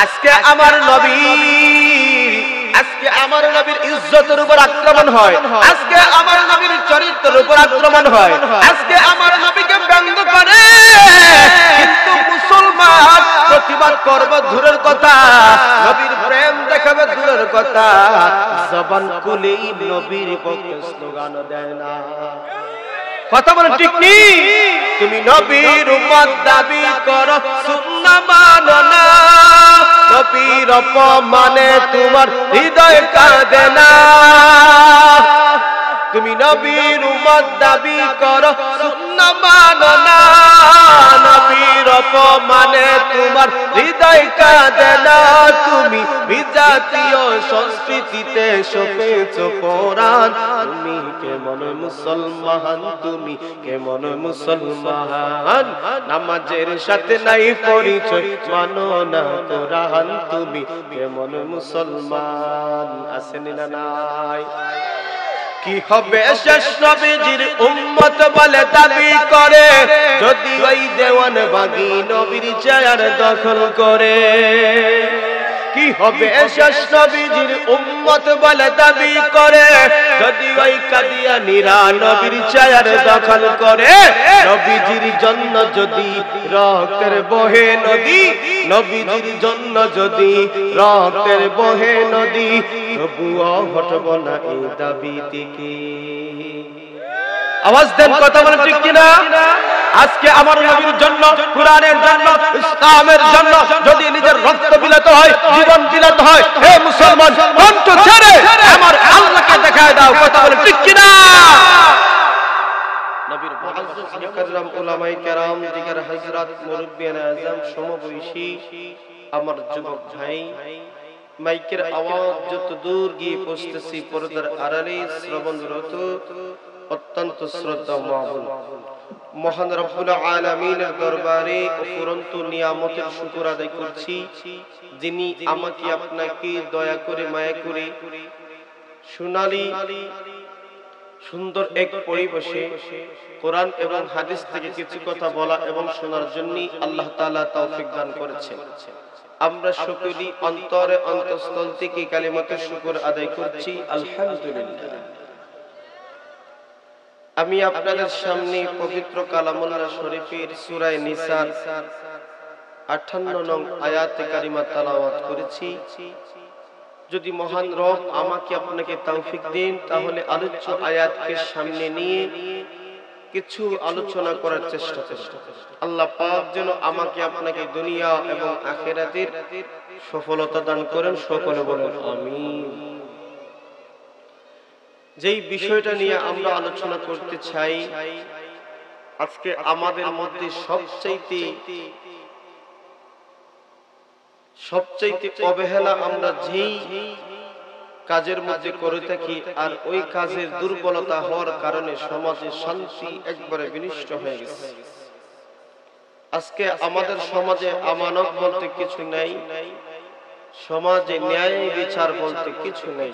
আজকে আমার নবীর ইজ্জতের উপর আক্রমণ হয়, আজকে আমার নবীর চরিত্রের উপর আক্রমণ হয়, আজকে আমার নবীকে ব্যঙ্গ করে, কিন্তু মুসলমান প্রতিবাদ করবে দূরের কথা, নবীর প্রেম দেখাবে দূরের কথা, জবান খুলেই নবীর পক্ষে স্লোগান দেয় না। কথা বলেন ঠিক নেই? তুমি নবীর উম্মত দাবি করো, সুন্নাহ মানো না, নবীর অপমানে তোমার হৃদয় কাঁদে না। তুমি নবীর উম্মত দাবি করো, সুন্নাহ মানো না, নবীর অপমানে তোমার হৃদয় কাঁদে না। তুমি বিজাতীয় সংস্কৃতিতে সপেছো কোরআন, তুমি কেমন মুসলমান, তুমি কেমন মুসলমান, নামাজের সাথে নাই পরিচয়, মানো না কোরআন, তুমি কেমন মুসলমান। আছেন না নাই? কি হবে শেষ নবীজির উম্মত বলে দাবি করে, যদি ওই দেওয়ানবাগী নবীর চেয়ার দখল করে। কি হবে শেষ নবীজির উম্মত বলে দাবি করে, যদি ওই কাদিয়ানীরা নবীর চেয়ার দখল করে। নবীজির জন্য যদি রক্তের বহে নদী, নবীজির জন্য যদি রক্তের বহে নদী, তবুও হটব না এই দাবি থেকে। আওয়াজ দেন, কথা বলেন ঠিক কিনা? আজকে আমার নবীর জন্য, কুরআনের জন্য, ইসলামের জন্য যদি নিজের রক্ত বিলাতে হয়, জীবন বিলাতে হয়, হে মুসলমান, কণ্ঠ ছেড়ে আমার আল্লাহকে দেখায় দাও। কথা বলেন ঠিক কিনা? নবীর মুআজ্জাজ মুকাররম উলামায়ে কেরাম, দিগার হযরত, মুরব্বিয়ানে আযম, সমবয়সী আমার যুবক ভাই, মাইকের আওয়াজ যত দূর গিয়ে পৌঁছতেছি, পর্দার আড়ালে শ্রবণরত অত্যন্ত শ্রদ্ধা মাহবুব মহান রব্বুল আলামিনের দরবারে অফুরন্ত নিয়ামতের শুকর আদায় করছি, যিনি আমাকে আপনাকে দয়া করে মায়া করে সোনালী সুন্দর এক পরিবেশে কোরআন এবং হাদিস থেকে কিছু কথা বলা এবং শোনার জন্য আল্লাহ তাআলা তৌফিক দান করেছেন। আমরা সকলেই অন্তরে অন্তঃস্থল থেকে কালিমাতুর শুকর আদায় করছি, আলহামদুলিল্লাহ। আমি আপনাদের সামনে পবিত্র কালামুল্লাহ শরীফের সূরা নিসার 58 নং আয়াতে কারিমা তেলাওয়াত করেছি। যদি মহান রব আমাকে আপনাকে তৌফিক দেন, তাহলে আলোচ্য আয়াতকে সামনে নিয়ে কিছু আলোচনা করার চেষ্টা করব। আল্লাহ পাক যেন আমাকে আপনাকে দুনিয়া এবং আখিরাতের সফলতা দান করেন, সকলে বলেন আমিন। যেই বিষয়টা নিয়ে আমরা আলোচনা করতে চাই, আজকে আমাদের মধ্যে সবচাইতে অবহেলা আমরা যেই কাজের মধ্যে করে থাকি, আর ওই কাজের দুর্বলতা হওয়ার কারণে সমাজে শান্তি একবারে বিনষ্ট হয়ে গেছে। আজকে আমাদের সমাজে আমানত বলতে কিছু নেই, সমাজে ন্যায় বিচার বলতে কিছু নেই।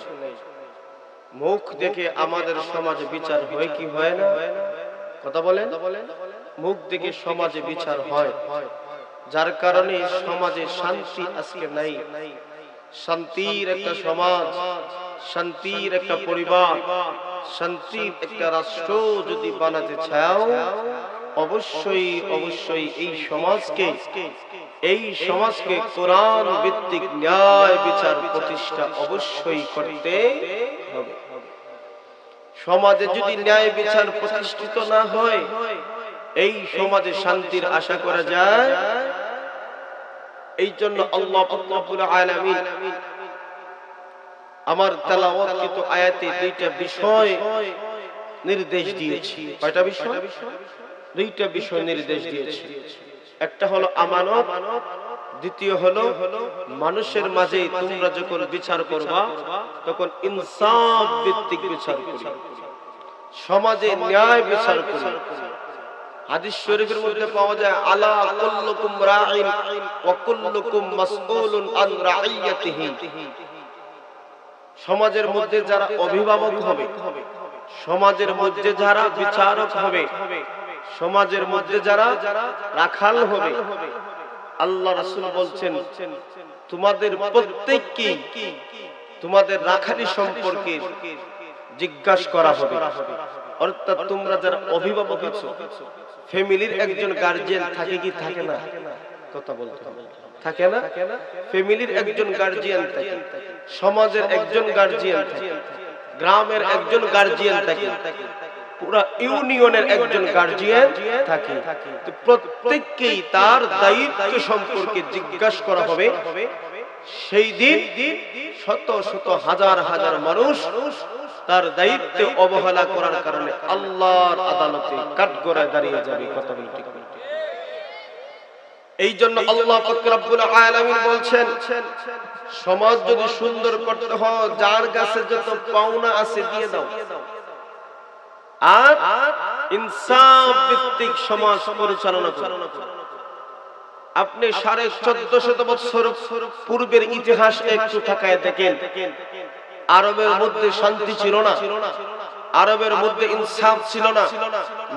মুখ দেখে আমাদের সমাজে বিচার হয় কি হয় না? কথা বলেন। মুখ দেখে সমাজে বিচার হয়, যার কারণে সমাজে শান্তি আজকে নাই। শান্তির একটা সমাজ, শান্তির একটা পরিবার, শান্তির একটা রাষ্ট্র যদি বানাতে চাও, অবশ্যই এই সমাজকে কোরআন ভিত্তিক ন্যায় বিচার প্রতিষ্ঠা অবশ্যই করতে হবে। সমাজে যদি ন্যায় বিচার প্রতিষ্ঠিত না হয়, এই সমাজে শান্তির আশা করা যায়? এই জন্য আল্লাহ রাব্বুল আলামিন আমার তেলাওয়াতকৃত আয়াতে দুইটা বিষয় নির্দেশ দিয়েছি। কয়টা বিষয়? দুইটা বিষয় নির্দেশ দিয়েছি। একটা হলো আমানত, দ্বিতীয় হলো মানুষের মাঝে তোমরা যখন বিচার করবা তখন ইনসাফ ভিত্তিক বিচার করবে, সমাজে ন্যায় বিচার করবে। হাদিস শরীফের মধ্যে পাওয়া যায়, আলা কুল্লুকুম রাঈন ওয়া কুল্লুকুম মাসউলুন আন রাইয়াতিহি। সমাজের মধ্যে যারা অভিভাবক হবে, সমাজের মধ্যে যারা বিচারক হবে, সমাজের মধ্যে যারা রাখাল হবে, আল্লাহ রাসূল বলছেন তোমাদের প্রত্যেককে তোমাদের রাখালি সম্পর্কে জিজ্ঞাসা করা হবে। অর্থাৎ তোমরা যারা অভিভাবক আছো, ফ্যামিলির একজন গার্জিয়ান থাকে কি থাকে না? কথা বলতে হবে, থাকে না? ফ্যামিলির একজন গার্জিয়ান থাকে, সমাজের একজন গার্জিয়ান থাকে, গ্রামের একজন গার্জিয়ান থাকে, পুরা ইউনিয়নের একজন গার্জিয়ান থাকে। তো প্রত্যেককেই তার দায়িত্ব সম্পর্কে জিজ্ঞাসা করা হবে। সেই দিন শত শত হাজার হাজার মানুষ তার দায়িত্বে অবহেলা করার কারণে আল্লাহর আদালতে কাঠগড়ায় দাঁড়িয়ে যাবে। কথা বলি ঠিক না? এই জন্য আল্লাহ পাক রব্বুল আলামিন বলছেন সমাজ যদি সুন্দর করতে হয় যার কাছে যত পাওনা আছে দিয়ে দাও, আর ইনসাফ ভিত্তিক সমাজ পরিচালনা করো। আপনি 1450 বছর পূর্বের ইতিহাস একটু তাকায় দেখেন, আরবের মধ্যে শান্তি ছিল না, আরবের মধ্যে ইনসাফ ছিল না,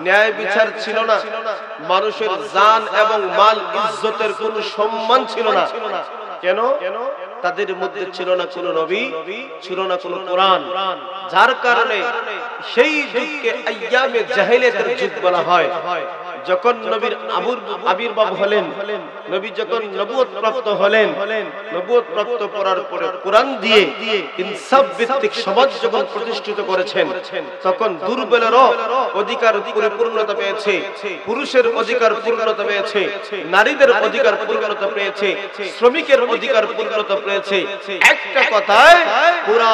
ন্যায় বিচার ছিল না, মানুষের জান এবং মাল ইজ্জতের কোনো সম্মান ছিল না। কেন? তাদের মধ্যে ছিল না কোনো নবী, ছিল না কোনো কোরআন, যার কারণে সেই যুগকে আইয়ামে জাহেলিয়াতের যুগ বলা হয়। যখন নবীর আবির্ভাব হলেন, নবী যখন নবুয়ত প্রাপ্ত হলেন, নবুয়ত প্রাপ্ত করার পরে কোরআন দিয়ে ইনসাফ ভিত্তিক সমাজ যখন প্রতিষ্ঠিত করেছেন, তখন দুর্বলেরও অধিকার পরিপূর্ণতা পেয়েছে, পুরুষের অধিকার পূর্ণতা পেয়েছে, নারীদের অধিকার পূর্ণতা পেয়েছে, শ্রমিকের অধিকার পূর্ণতা পেয়েছে। একটা কথায় পুরা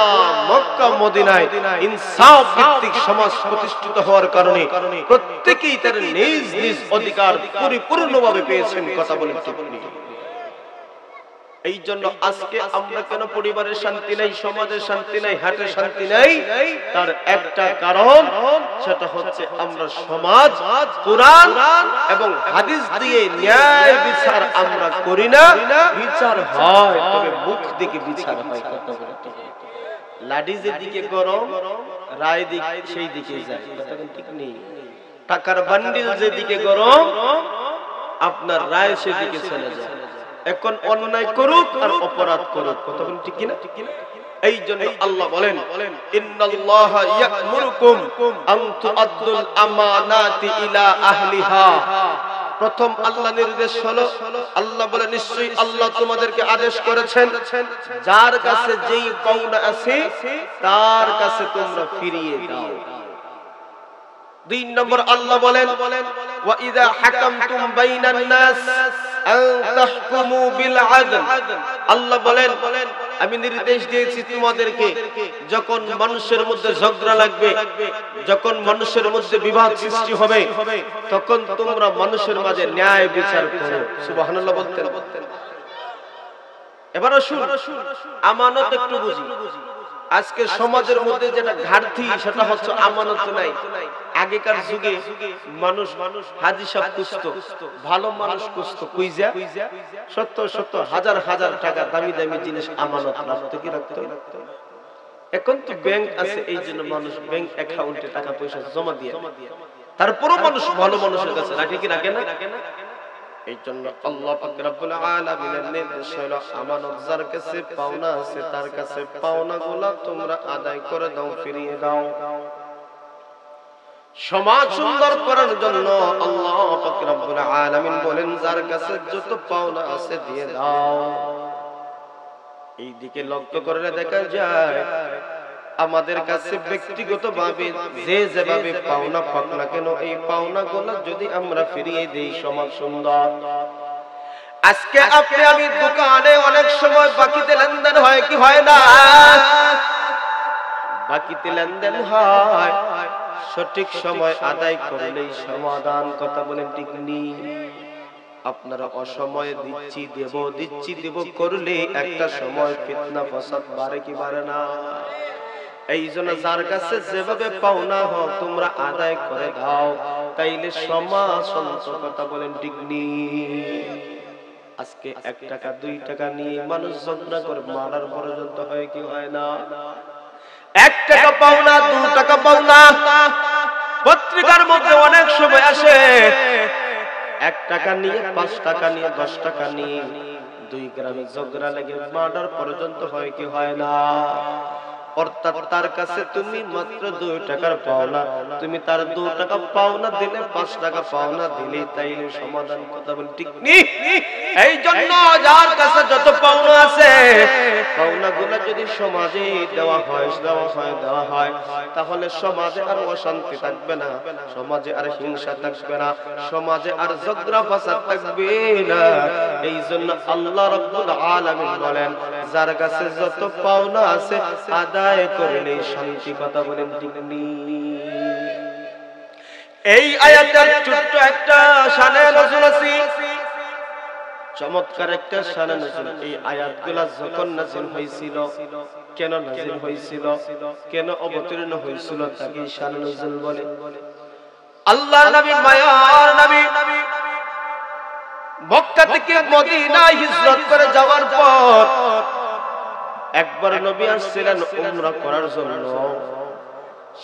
মক্কা মদিনায় ইনসাফ ভিত্তিক সমাজ প্রতিষ্ঠিত হওয়ার কারণে প্রত্যেকেই তার নিজ নিজ অধিকার পরিপূর্ণভাবে পেয়েছেন। কথা বলেন ঠিক না? এই জন্য আজকে আমরা কেন পরিবারের শান্তি নাই, সমাজের শান্তি নাই, হাটের শান্তি নাই? তার একটা কারণ, সেটা হচ্ছে আমরা সমাজ কোরআন এবং হাদিস দিয়ে ন্যায় বিচার আমরা করি না। বিচার হয় তবে মুখ দিকে বিচার হয়। কথা বলেন ঠিক না? লাঠি যেদিকে গরম, রায় দিক সেই দিকে যায়। কথা ঠিক নেই? টাকার বান্ডিল যেদিকে গরম, আপনার রায় সেদিকে চলে যায়। এখন অন্যায় করুক আর অপরাধ করুক। কথা বলেন ঠিক কিনা? এই জন্য আল্লাহ বলেন ইন্নাল্লাহা ইয়া'মুরুকুম আন তু'আদ্দুল আমানাতি ইলা আহলিহা। প্রথম আল্লাহ নির্দেশ হলো, আল্লাহ বলে নিশ্চয়ই আল্লাহ তোমাদেরকে আদেশ করেছেন যার কাছে যেই পাওনা আছে তার কাছে তোমরা ফিরিয়ে দাও। 2 নম্বর আল্লাহ বলেন ওয়া ইযা হাকামতুম বাইনান নাস আন তাহকুমু বিল আদল। আল্লাহ বলেন আমি নির্দেশ দিয়েছি তোমাদেরকে যখন মানুষের মধ্যে ঝগড়া লাগবে, যখন মানুষের মধ্যে বিবাদ সৃষ্টি হবে, তখন তোমরা মানুষের মাঝে ন্যায় বিচার করো। সুবহানাল্লাহ বলতেন। এবার আসুন আমানত একটু বুঝি। আজকে সমাজের মধ্যে যেটা ঘাটতি সেটা হচ্ছে আমানত নাই। আগেকার যুগে মানুষ হাজি সাহেব খুঁজতো, ভালো মানুষ খুঁজতো, কুইজা সত্য হাজার হাজার টাকা দামি দামি জিনিস আমানত রাখতো কি রাখতো। এখন তো ব্যাংক আছে, এই জন্য মানুষ ব্যাংক অ্যাকাউন্টে টাকা পয়সা জমা দিয়ে, তারপরও মানুষ ভালো মানুষের কাছে রাখে কি রাখে না? এই জন্য আল্লাহ পাক রব্বুল আলামিনের নির্দেশ হলো আমানত যার কাছে পাওনা আছে তার কাছে পাওনাগুলো তোমরা আদায় করে দাও, ফিরিয়ে দাও। সমাজ সুন্দর করার জন্য আল্লাহ পাক রব্বুল আলামিন বলেন যার কাছে যত পাওনা আছে দিয়ে দাও। এই দিকে লক্ষ্য করলে দেখা যায় আমাদের কাছে ব্যক্তিগতভাবে যে যেভাবে পাওনা পাক না কেন, এই পাওনাগুলো যদি আমরা ফিরিয়ে দেই সমাজ সুন্দর। আজকে আপনি আমি দোকানে অনেক সময় বাকিতে লেনদেন হয় কি হয় না? বাকিতে লেনদেন হয়, সঠিক সময় আদায় করলেই সমাধান। কথা বলেন ঠিক নেই? আপনারা অসময়ে দিচ্ছি দেব করলে একটা সময় ফিতনা ফাসাদ বাড়ে কি বাড়ে না? এই জন্য যার কাছে যেভাবে পাওনা হোক তোমরা আদায় করে দাও, তাইলে সমাজ সুন্দর। কথা বলেন ঠিক নেই? আজকে 1 টাকা 2 টাকা নিয়ে মানুষ ঝগড়া করে মারার পর্যন্ত হয় কি হয় না? 1 টাকা পাওনা 2 টাকা পাওনা, পত্রিকার মধ্যে অনেক সময় আসে 1 টাকা নিয়ে 5 টাকা নিয়ে 10 টাকা নিয়ে 2 গ্রামে ঝগড়া লেগে মার্ডার পর্যন্ত হয় কি হয় না? অর্থাৎ তার কাছে তুমি মাত্র 2 টাকার পাওনা, তুমি তার 2 টাকা পাওনা দিলে 5 টাকা পাওনা দিলে তাইলে সমাধান। কথা বল ঠিক নি? এই জন্য যার কাছে যত পাওনা আছে পাওনাগুলো যদি সমাজে দেওয়া হয় তাহলে সমাজে আর অশান্তি থাকবে না, সমাজে আর হিংসা থাকবে না, সমাজে আর ঝগড়া ফাসাদ থাকবে না। এই জন্য আল্লাহ রাব্বুল আলামিন বলেন যার কাছে যত পাওনা আছে আদায় করলেই শান্তি। কথা বলেন ঠিক নি? এই আয়াতের ছোট্ট একটা শানে নজুল আছে, চমৎকার একটা শানে নজুল। এই আয়াতগুলো যখন নাযিল হয়েছিল, কেন নাযিল হয়েছিল, কেন অবতীর্ণ হয়েছিল, তাকে শানে নজুল বলে। আল্লাহর নবী মায়ার নবী মক্কা থেকে মদিনায় হিজরত করে যাওয়ার পর একবার নবী আসছিলেন উমরা করার জন্য।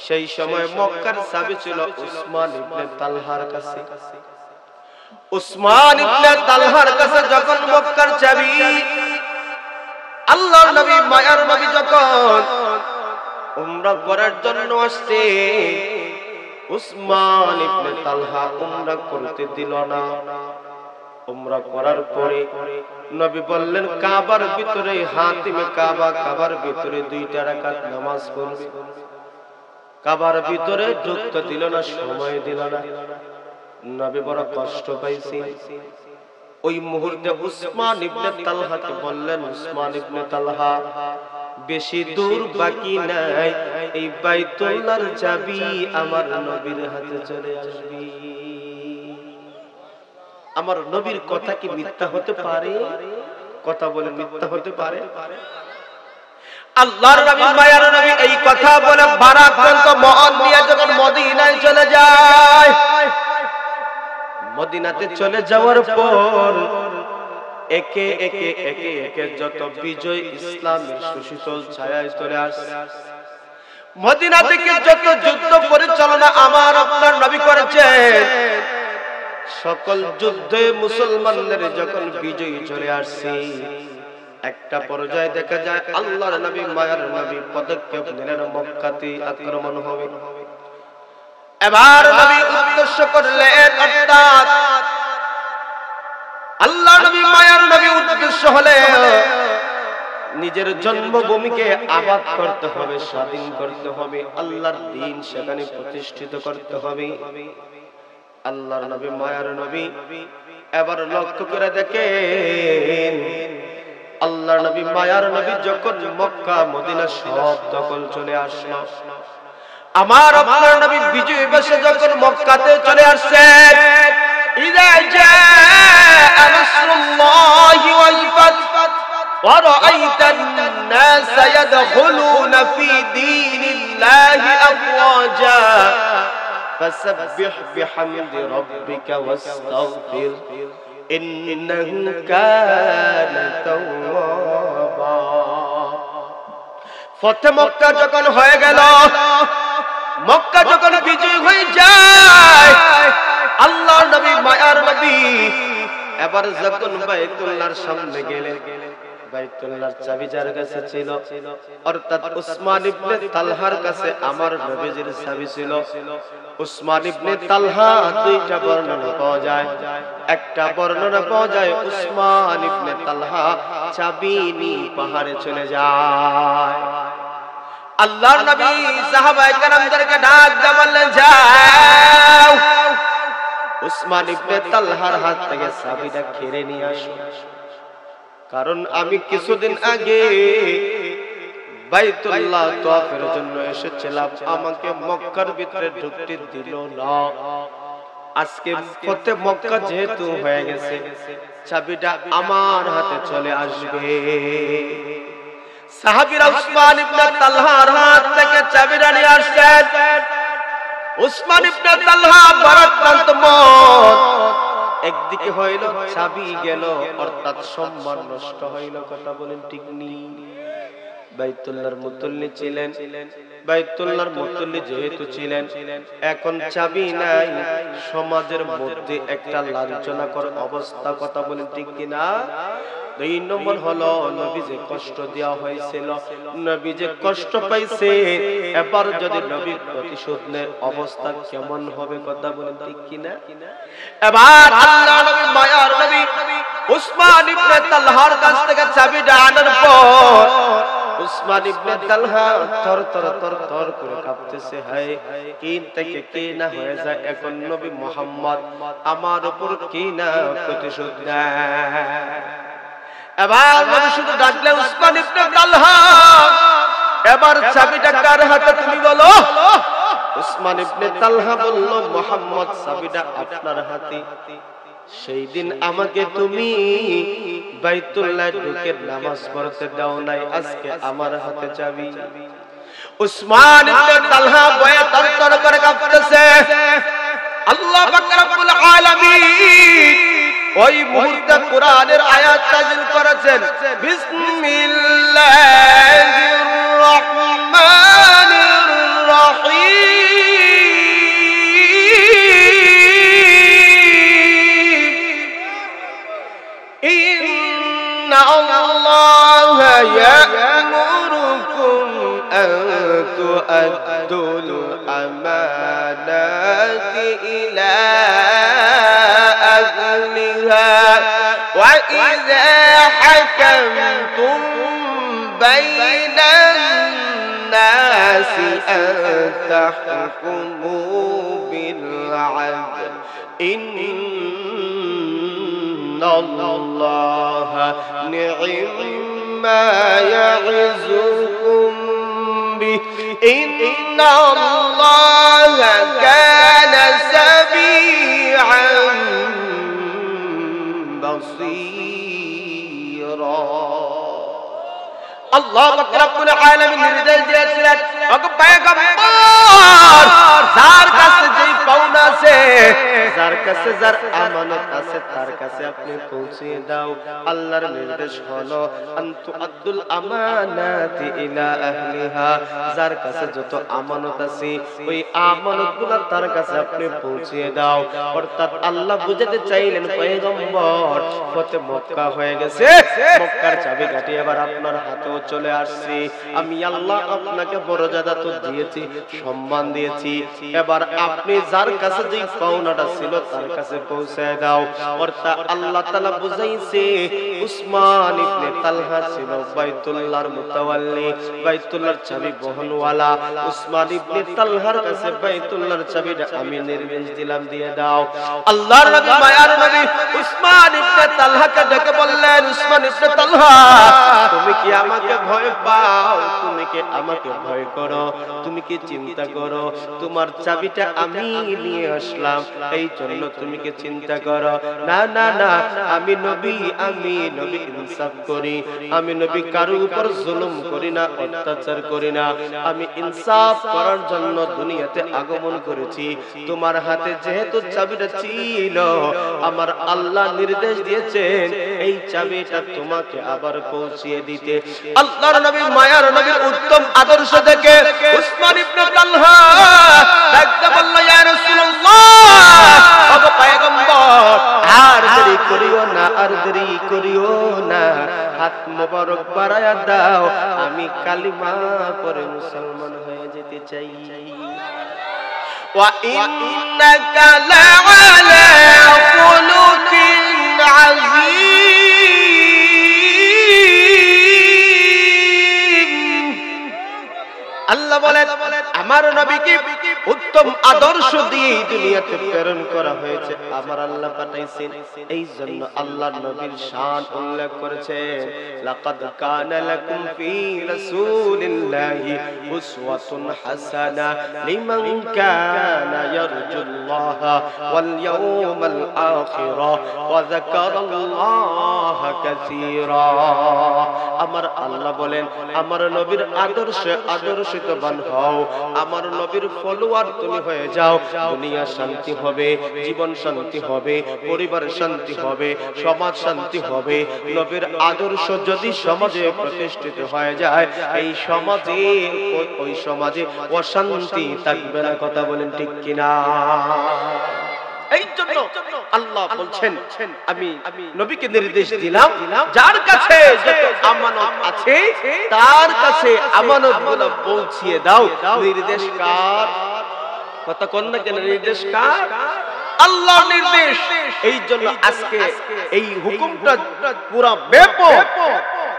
সেই সময় মক্কার চাবি ছিল উসমান ইবনে তালহার কাছে। উসমান ইবনে তালহার কাছে যখন মক্কার চাবি, আল্লাহর নবী মায়ার নবী যখন উমরা করার জন্য আসছে, উসমান ইবনে তালহা উমরা করতে দিল না। উমরা করার পরে নবী বললেন কাবার ভিতরে হাতিমে কাবার ভিতরে 2টা রাকাত নামাজ পড়বে। কাবার ভিতরে ঢুকতে দিল না, সময় দিল না। নবী বড় কষ্ট পাইছে। ওই মুহূর্তে উসমান ইবনে তালহাকে বললেন, উসমান ইবনে তালহা বেশি দূর বাকি নাই, এই বাইতুল্লাহর চাবি আমার নবীর হাতে চলে আসবে। আমার নবীর কথা কি মিথ্যা হতে পারে? কথা বলে মিথ্যা হতে পারে? আল্লাহর নবী মায়ার নবী এই কথা বলে ভারাক্রান্ত মন নিয়ে যখন মদিনায় চলে যায়, মদিনাতে চলে যাওয়ার পর একে একে যত বিজয় ইসলামের সুশীতল ছায়ায় চলে আসে। মদিনা থেকে যত যুদ্ধ পরিচালনা আমার আপনার নবী করেছেন, সকল যুদ্ধে মুসলমানদের যখন বিজয়ী চলে আসছে, একটা পর্যায়ে দেখা যায় আল্লাহর নবী মায়ার নবী পদক্ষেপ নিলেন মক্কাতে আক্রমণ হবে। এবার নবী উদ্দেশ্য করলেন, অর্থাৎ আল্লাহর নবী মায়ার নবী উদ্দেশ্য হলে নিজের জন্মভূমিকে আবাদ করতে হবে, স্বাধীন করতে হবে, আল্লাহর দ্বীন সেখানে প্রতিষ্ঠিত করতে হবে। আল্লাহর নবী মায়ার নবী এবার লক্ষ্য করে দেখেন, আল্লাহর নবী মায়ার নবী যখন মক্কা মদিনা সব দখল চলে আসলো, আমার আপনার নবী বিজয় বেশে যখন মক্কাতে চলে আসছেন, ইযা জাআ নাসরুল্লাহি ওয়াল ফাত ওয়া রাআইতান নাস ইয়াদখুলুনা ফি দীনিল্লাহি আফওয়াজা فسبح بحمد ربك واستغفر إنه كان توابا। ফতে মক্কা যখন হয়ে গেল, মক্কা যখন বিজয় হয়ে যায়, আল্লাহর নবী মায়ার নবী এবার যখন বাইতুল্লাহর সামনে গেলেন, বাইতুল্লাহর চাবি যার কাছে ছিল, অর্থাৎ উসমান ইবনে তালহার কাছে আমার নবীজির চাবি ছিল। উসমান ইবনে তালহা 2টা বর্ণনা পাওয়া যায়। একটা বর্ণনা পাওয়া যায় উসমান ইবনে তালহা চাবি নিয়ে পাহাড়ে চলে যায়। আল্লাহর নবী সাহাবায়ে কেরামদেরকে ডাক দিয়ে বললেন, যাও উসমান ইবনে তালহার হাত থেকে চাবিটা কেড়ে নিয়ে আসো, কারণ আমি কিছুদিন আগে বাইতুল্লাহ তাওয়াফের জন্য এসেছিলাম, আমাকে মক্কার ভিতরে ঢুকতে দিল না। আজকে ফতে মক্কা যেহেতু হয়ে গেছে, চাবিটা আমার হাতে চলে আসবে। সাহাবীরা উসমান ইবনে তালহার হাত থেকে চাবিটা নিয়ে আসছেন। উসমান ইবনে তালহা ভারাক্রান্ত মন, একদিকে হইল চাবি গেল, অর্থাৎ সম্মান নষ্ট হইল। কথা বলেন ঠিক নি? বাইতুল্লাহর মুতল্লি ছিলেন। বাইতুল্লাহর মুতল্লি যেহেতু ছিলেন, এখন চাবি নাই, সমাজের মধ্যে একটা লাঞ্ছনাকর অবস্থা, কথা বলেন ঠিক কিনা? 2 নম্বর হলো নবী যে কষ্ট দেওয়া হয়েছিল, নবী যে কষ্ট পাইছে, এবার যদি নবী প্রতিশোধ নেয় অবস্থা কেমন হবে, কথা বলেন ঠিক কিনা? এবার আল্লাহ নবী মায়ার নবী উসমান ইবনে তালহার কাছ থেকে চাবিটা আনার পর উসমান ইবনে তালহা থর করে কাঁপতেছে, হায় কি থেকে কি না হয়ে যায় এখন নবী মুহাম্মদ আমার উপর কি না প্রতিশোধ নেয়। এবার নবী শুধু ডাকলেন উসমান ইবনে তালহা, এবার চাবিটা কার হাতে তুমি বলো? উসমান ইবনে তালহা বলল, মুহাম্মদ চাবিটা আপনার হাতে। সেই দিন আমাকে তুমি বাইতুল্লাহ ঢুকে নামাজ পড়তে দাও নাই, আজকে আমার হাতে চাবি। উসমান ইবনে তালহা ভয়ে তরতর করে কাঁপতেছে। আল্লাহ পাক রব্বুল আলামিন ওই মুহূর্তে কোরআনের আয়াত নাযিল করেছেন, বিসমিল্লাহির রহমানির রহিম, ইন্না আল্লাহা ইয়া'মুরুকুম আন তু'আদ্দুল আমানাতি ইলা وَإِذَا حَكَمْتُمْ بَيْنَ النَّاسِ أَن تَحْكُمُوا بِالْعَدْلِ إِنَّ اللَّهَ نِعِمَّا يَعِظُكُم بِهِ إِنَّ اللَّهَ كَانَ سَمِيعًا بصيرا। আল্লাহ পাক রব্বুল আলামিন নির্দেশ দিয়েছিলেন, ওগো পয়গম্বর, যার কাছে যেই পাওনা আছে, যার কাছে যার আমানত আছে, তার কাছে আপনি পৌঁছে দাও। আল্লাহর নির্দেশ হলো আনতু আব্দুল আমানাতি ইলা আহলিহা, যার কাছে যত আমানত আছে ওই আমানতগুলো তার কাছে আপনি পৌঁছে দাও। অর্থাৎ আল্লাহ বুঝাতে চাইলেন, পয়গম্বর ফতে মক্কা হয়ে গেছে, মক্কার চাবিকাঠি এবার আপনার হাতেও চলে আসছে। আমি আল্লাহ আপনাকে মর্যাদা তো দিয়েছি, সম্মান দিয়েছি, এবার আপনি যার কাছে যে পাওনাটা ছিল তার কাছে পৌঁছায় দাও। অর্থাৎ আল্লাহ তাআলা বুঝাইছে, উসমান ইবনে তালহা ছিল বাইতুল্লাহর মুতাওয়াল্লি, বাইতুল্লাহর চাবি বহনওয়ালা। উসমান ইবনে তালহার কাছে বাইতুল্লাহর চাবিটা আমি নির্দেশ দিলাম, দিয়ে দাও। আল্লাহর নবী মায়ার নবী উসমান ইবনে তালহাকে ডেকে বললেন, উসমান ইবনে তালহা, তুমি কি আমাকে ভয় পাও? তুমি কি আমাকে ভয় করো? তুমি কি চিন্তা করো তোমার চাবিটা আমি নিয়ে আসলাম এই জন্য তুমি কি চিন্তা করো? না না না, আমি নবী ইনসাফ করি, আমি নবী কারো উপর জুলুম করি না, অত্যাচার করি না, আমি ইনসাফ করার জন্য দুনিয়াতে আগমন করেছি। তোমার হাতে যেহেতু চাবিটা ছিল, আমার আল্লাহ নির্দেশ দিয়েছেন এই চাবিটা তোমাকে আবার পৌঁছিয়ে দিতে। আল্লাহর নবী মায়ার নবীর উত্তম আদর্শ থেকে উসমান ইবনে তালহা ডাকতে বলল, ইয়া রাসূলুল্লাহ, ওগো পয়গম্বর, আর দেরি করিও না, আর দেরি করিও না, হাত মোবারক বাড়ায়া দাও, আমি কালিমা পড়ে মুসলমান হয়ে যেতে চাই। ওয়া ইন্নাকা লাআলা খুলুকিন আযীম। আল্লাহ বলেন, আমার নবীকে উত্তম আদর্শ দিয়ে দুনিয়াতে প্রেরণ করা হয়েছে, আমার আল্লাহ পাঠাইছেন। এই জন্য আল্লাহর নবীর শান উল্লেখ করেছেন, লাকাদ কানা লাকুম ফি রাসূলিল্লাহি উসওয়াতুন হাসানা লিমান কানা ইয়ারজুল্লাহা ওয়াল ইয়াউমাল আখিরা ওয়া যাকারাল্লাহা কাসীরা। আমার আল্লাহ বলেন আমার নবীর আদর্শে আদর্শিতবান হও, আমার নবীর ফলোয়ার তুমি হয়ে যাও, দুনিয়া শান্তি হবে, জীবন শান্তি হবে, পরিবার শান্তি হবে, সমাজ শান্তি হবে। নবীর আদর্শ যদি সমাজে প্রতিষ্ঠিত হয়ে যায়, এই সমাজে ওই সমাজে অশান্তি থাকবে না। কথা বলেন ঠিক কিনা? এই জন্য আল্লাহ বলছেন আমি নবীকে নির্দেশ দিলাম যার কাছে যত আমানত আছে তার কাছে আমানতগুলো পৌঁছিয়ে দাও। নির্দেশ কার? কথা কোন না কেন? নির্দেশ কার? আল্লাহর নির্দেশ। এই জন্য আজকে এই হুকুমটা পুরো ব্যাপক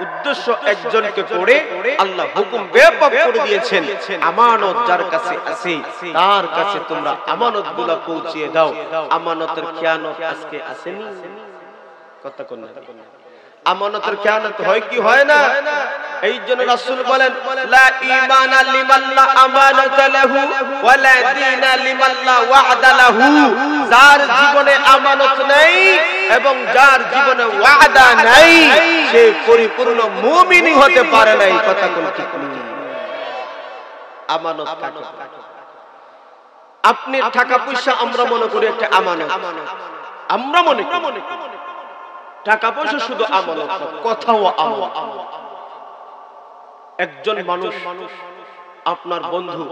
উদ্দেশ্য একজনকে করে আল্লাহ হুকুম ব্যাপক করে দিয়েছেন। আমানত যার কাছে আছে তার কাছে তোমরা আমানতগুলো পৌঁছিয়ে দাও। আমানতের খেয়ানত আজকে আসেনি? কথা কোন না? আমানতের খেয়ানত হয় কি হয় না? এই জন্য রাসূল বলেন লা ঈমানা লিমান লা আমানাতা লাহু ওয়া লা দীনা লিমান লা ওয়া'দা লাহু। যার জীবনে আমানত নাই এবং যার জীবনে ওয়াদা নাই সে পরিপূর্ণ মুমিনই হতে পারে না। এই কথা কোন ঠিক নেই। আমানত কাকে? আপনি টাকা পয়সা আমরা মনে করি একটা আমানত, আমরা মনে করি টাকা পয়সা শুধু আমানত, কথাও আমানত। একজন মানুষ আপনার বন্ধু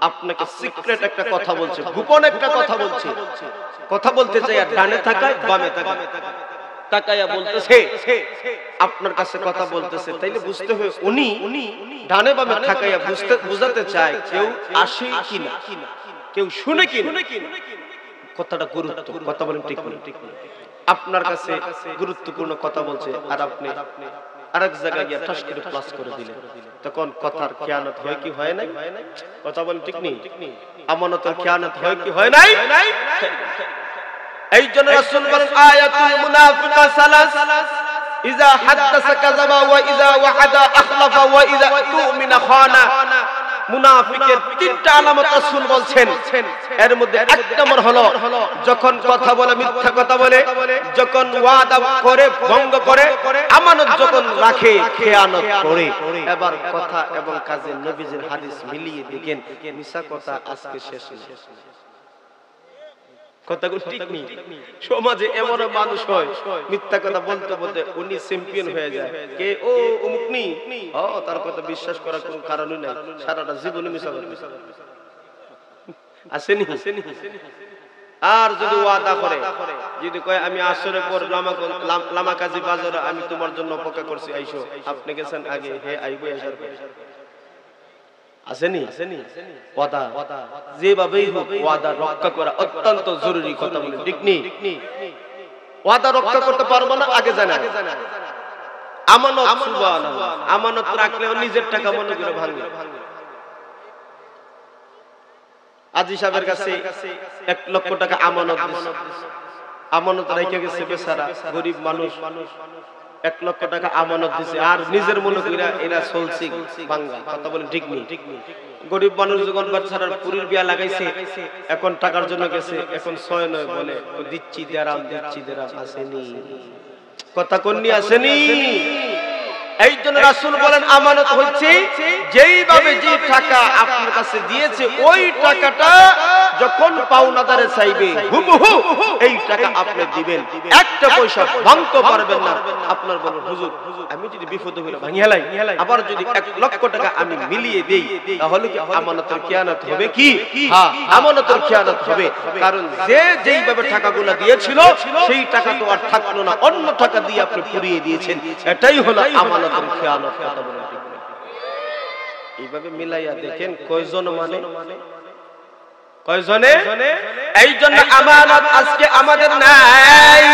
আপনাকে সিক্রেট একটা কথা বলছে, গোপন একটা কথা বলছে, কথা বলতে চাই আর ডানে তাকায় বামে তাকায়া বলতেছে, আপনার কাছে কথা বলতেছে, তাইলে বুঝতে হবে উনি ডানে বামে তাকায়া বুঝাতে চায় কেউ আসে কিনা, কেউ শুনে কিনা। কথাটা গুরুত্ব। কথা বলেন ঠিক না? আপনার কাছে গুরুত্বপূর্ণ কথা বলছে আর আপনি আরেক জায়গায় গিয়ে ঠাস করে প্লাস করে দিলেন, তখন কথার খেয়ানত হয় কি হয় নাই? কথা বলেন ঠিক নেই? আমানতের খেয়ানত হয় কি হয় নাই? এই জন্য রাসূল বলেন আয়াতুল মুনাফিকা সালাস, ইযা হাদাসা কাযাবা ওয়া ইযা ওয়া'আদা আখলাফা ওয়া ইযা তু'মিনা খানা। মুনাফিকের তিনটা আলামত রাসূল বলছেন, এর মধ্যে এক নম্বর হলো যখন কথা বলে মিথ্যা কথা বলে, যখন ওয়াদা করে ভঙ্গ করে, আমানত যখন রাখে খেয়ানত করে। এবার কথা এবং কাজে নবীজির হাদিস মিলিয়ে দেখেন মিছা কথা আজকে শেষ নেই। কথাগুলো ঠিক নেই। সমাজে এমন মানুষ হয় মিথ্যা কথা বলতে বলতে উনি চ্যাম্পিয়ন হয়ে যায়। কে? ও অমুক নি। ও তার কথা বিশ্বাস করার কোনো কারণই নাই, সারাটা জীবনে মিছা কথা আসেনি। আর যদি ওয়াদা করে, যদি কয় আমি আসরের পর লামাকাজি বাজারে আমি তোমার জন্য অপেক্ষা করছি, আইসো, আপনি গেছেন আগে, হে আইবো আসার পর আসেনি। ওয়াদা যেভাবেই হোক ওয়াদা রক্ষা করা অত্যন্ত জরুরি। কথা বলে ঠিক নেই? ওয়াদা রক্ষা করতে পারবো না আগে জানা। আমানত, সুবহানাল্লাহ, আমানত রাখলে নিজের টাকা মনে করে ভাঙবে। আজি সাহেবের কাছে 1 লক্ষ টাকা আমানত দিছে, আমানত রেখে গেছে বেচারা গরিব মানুষ, 1 লক্ষ টাকা আমানত দিছে আর নিজের মনে কইরা এরা চলছে বাংলা। কথা বলেন ঠিক নেই? গরিব মানুষ যখন বাচ্চার পুরীর বিয়া লাগাইছে, এখন টাকার জন্য গেছে, এখন 6 নয় বলে দিচ্ছি দেরাম আসেনি। কথা কোননি আসেনি? এই জন্য রাসূল বলেন আমানত হচ্ছে যেইভাবে যে টাকা আপনার কাছে দিয়েছে ওই টাকাটা যখন পাওনাদারে চাইবে হুবহু এই টাকা আপনি দিবেন, একটা পয়সা ভাঙতে পারবেন না। আপনার বলবেন হুজুর আমি যদি বিপদে হইলে ভাঙিয়ালাই, আবার যদি 1 লক্ষ টাকা আমি মিলিয়ে দেই তাহলে কি আমানতের খেয়ানত হবে কি? হ্যাঁ, আমানতের খেয়ানত হবে। কারণ যে যেইভাবে টাকাগুলো দিয়েছিল সেই টাকা তো আর থাকলো না, অন্য টাকা দিয়ে আপনি পুরিয়ে দিয়েছেন, এটাই হলো আমানতের খেয়ানত। কথা বলেন ঠিক না? এইভাবে মিলাইয়া দেখেন কয়জন মানে কয়জনে? এই জন্য আমানত আজকে আমাদের নাই।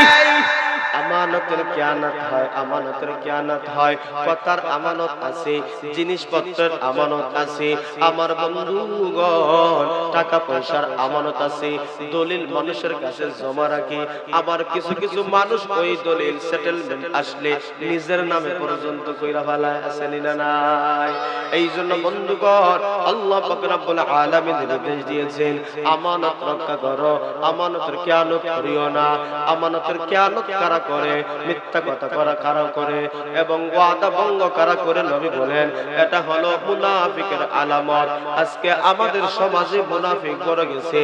আমানতের খেয়ানত হয়, আমানতের খেয়ানত হয়। কথার আমানত আছে, জিনিসপত্রের আমানত আছে, আমার বন্ধুগণ টাকা পয়সার আমানত আছে, দলিল মানুষের কাছে জমা রাখে। আবার কিছু কিছু মানুষ ওই দলিল সেটেলমেন্ট আসলে নিজের নামে পর্যন্ত কইরা ফেলায়, আসেনি না নাই? এই জন্য বন্ধুগণ আল্লাহ পাক রব্বুল আলামিন নির্দেশ দিয়েছেন আমানত রক্ষা করো, আমানতের খেয়ানত করিও না। আমানতের খেয়ানত কারা করে, মিথ্যা কথা কারা করে এবং ওয়াদা ভঙ্গ কারা করে, নবী বলেন এটা হলো মুনাফিকের আলামত। আজকে আমাদের সমাজে মুনাফিক ভরে গেছে।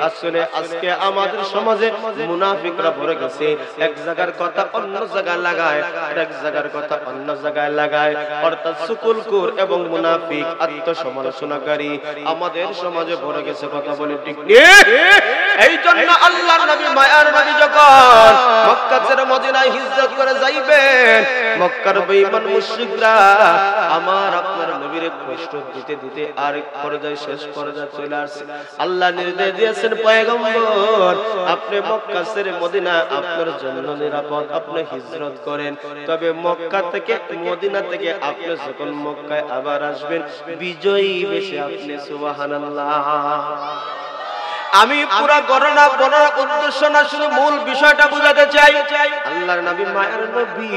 আসলে আজকে আমাদের সমাজে মুনাফিকরা ভরে গেছে। এক জায়গার কথা অন্য জায়গায় লাগায়, এক জায়গার কথা অন্য জায়গায় লাগায়, অর্থাৎ সুকুলকুর এবং মুনাফিক আত্মসমালোচনাকারী আমাদের সমাজে ভরে গেছে। কথা বলে ঠিক নেই? এই জন্য আল্লাহর নবী, মায়ার নবী যখন মক্কা ছেড়ে মদিনায় হিজরত করে যাইবেন, মক্কার বেঈমান মুশরিকরা আমার আপনার নবীর কষ্ট দিতে দিতে আরেক পর্যায়ে শেষ পর্যায়ে চলে আসছে। আল্লাহ নির্দেশ দিয়েছেন, পয়গম্বর আপনি মক্কা ছেড়ে মদিনা আপনার জন্য নিরাপদ, আপনি হিজরত করেন। তবে মক্কা থেকে মদিনা থেকে আপনি যখন মক্কায় আবার আসবেন, বিজয়ী বেশে আপনি সুবহানাল্লাহ। আমি পুরো ঘটনা বলার উদ্দেশ্য না, শুধু মূল বিষয়টা বুঝাতে চাই। আল্লাহর নবী, মায়ের নবী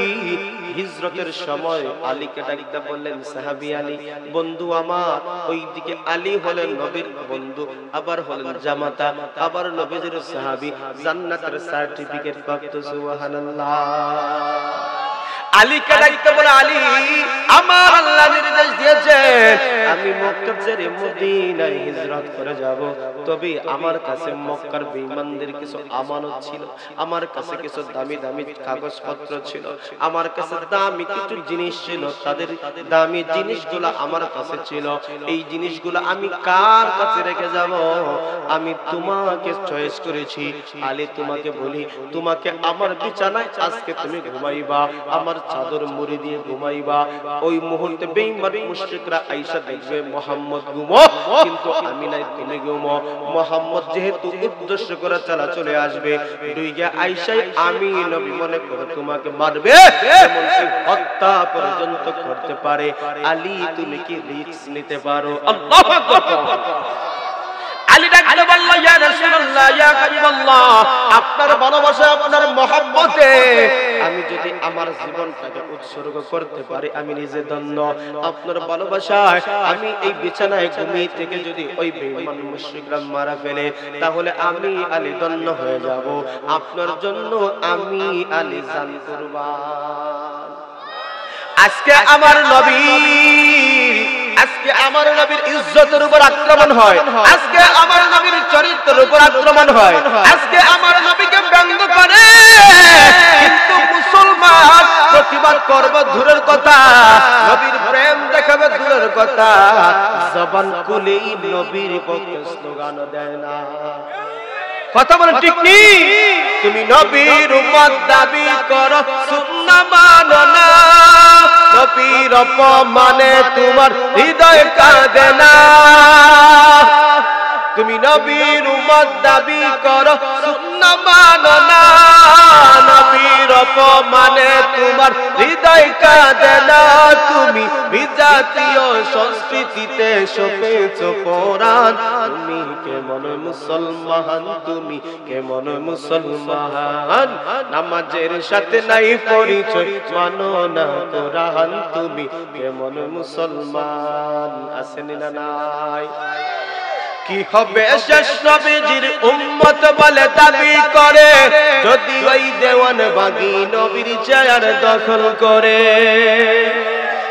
হিজরতের সময় আলীকে ডাকতে বললেন, সাহাবী আলী, বন্ধু আমার। ওইদিকে আলী হলেন নবীর বন্ধু, আবার হলেন জামাতা, আবার নবীর সাহাবী, জান্নাতের সার্টিফিকেট প্রাপ্ত। সুবহানাল্লাহ। আলীকে ডাকতে বলে, আলী আমার আল্লাহ নির্দেশ দিয়েছেন আমি মক্কা ছেড়ে মদিনায় হিজরত করে যাব। তবে আমার কাছে মক্কার বেঈমানদের কিছু আমানত ছিল, আমার কাছে কিছু দামি দামি কাগজপত্র ছিল, আমার কাছে দামি কিছু জিনিস ছিল, তাদের দামি জিনিসগুলো আমার কাছে ছিল। এই জিনিসগুলো আমি কার কাছে রেখে যাব? আমি তোমাকে চয়েস করেছি। আলী তোমাকে বলি, তোমাকে আমার বিছানায় আজকে তুমি ঘুমাইবা, আমার চাদর মুড়ি দিয়ে ঘুমাইবা। ওই মুহূর্তে বেঈমান মুশরিকরা আয়েশা দেখবে মুহাম্মদ ঘুমো, কিন্তু আমি নাই, তুমি ঘুমো। মুহাম্মদ যেহেতু উদ্দেশ্য করে চালা চলে আসবে, দুইটা আয়েশাই আমি নবী মনে করে তোমাকে মারবে, এমনকি হত্যা পর্যন্ত করতে পারে। আলী তুমি কি রিস্ক নিতে পারো? আল্লাহু আকবার। আলী ডাকতে বলল, ইয়া রাসূলুল্লাহ, ইয়া হাবিবাল্লাহ, আপনার ভালোবাসা, আপনার মহব্বতে আমি যদি আমার জীবনটাকে উৎসর্গ করতে পারি আমি নিজে ধন্য। আপনার ভালোবাসায় আমি এই বিছানায় ঘুমিয়ে থেকে যদি ওই বেঈমান মুশরিকরা মারা ফেলে, তাহলে আমি আলী ধন্য হয়ে যাব। আপনার জন্য আমি আলী জান কুরবান। আজকে আমার নবী, আজকে আমার নবীর ইজ্জতের উপর আক্রমণ হয়, আজকে আমার নবীর চরিত্রের উপর আক্রমণ হয়, আজকে আমার নবীকে ব্যঙ্গ করে, কিন্তু মুসলমান প্রতিবাদ করবে দূরের কথা, নবীর প্রেম দেখাবে দূরের কথা, জবান খুলেই নবীর পক্ষে স্লোগান দেয় না। কথা বলে ঠিক নেই? তুমি নবীর উম্মত দাবি করো, সুন্নাহ মানো না, নবীর অপমানে তোমার হৃদয় কাঁদে না। তুমি নবীর উম্মত দাবি করো, সুন্নাহ মানো না, নবীর অপমানে তোমার হৃদয় কাঁদে না। তুমি বিজাতীয় সংস্কৃতিতে সপেছ কোরআন, তুমি কেমন মুসলমান, তুমি কেমন মুসলমান, নামাজের সাথে নাই পরিচয়, মানো না কোরআন, তুমি কেমন মুসলমান। আসেন না নাই? কি হবে শেষ নবীজির উম্মত বলে দাবি করে, যদি ওই দেওয়ান বাগি নবীর চেয়ার দখল করে?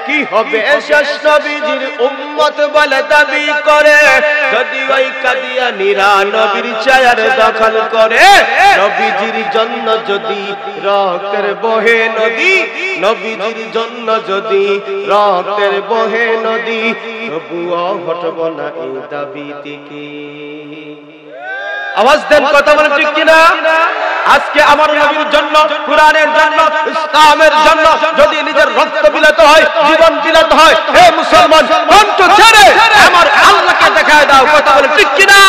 কি হবে শেষ নবীজির উম্মত বলে দাবি করে, যদি ওই কাদিয়ানীরা নবীর চেয়ার দখল করে? নবীজির জন্য যদি রক্তের বহে নদী, নবীজির জন্য যদি রক্তের বহে নদী, তবুও হটব না এই দাবি থেকে। আওয়াজ দেন, কথা বলেন ঠিক কিনা? আজকে আমার নবীর জন্য, কুরআনের জন্য, ইসলামের জন্য যদি নিজের রক্ত বিলাতে হয়, জীবন বিলাতে হয়, হে মুসলমান, কণ্ঠ ছেড়ে আমার আল্লাহকে দেখায় দাও। কথা বলেন ঠিক কিনা?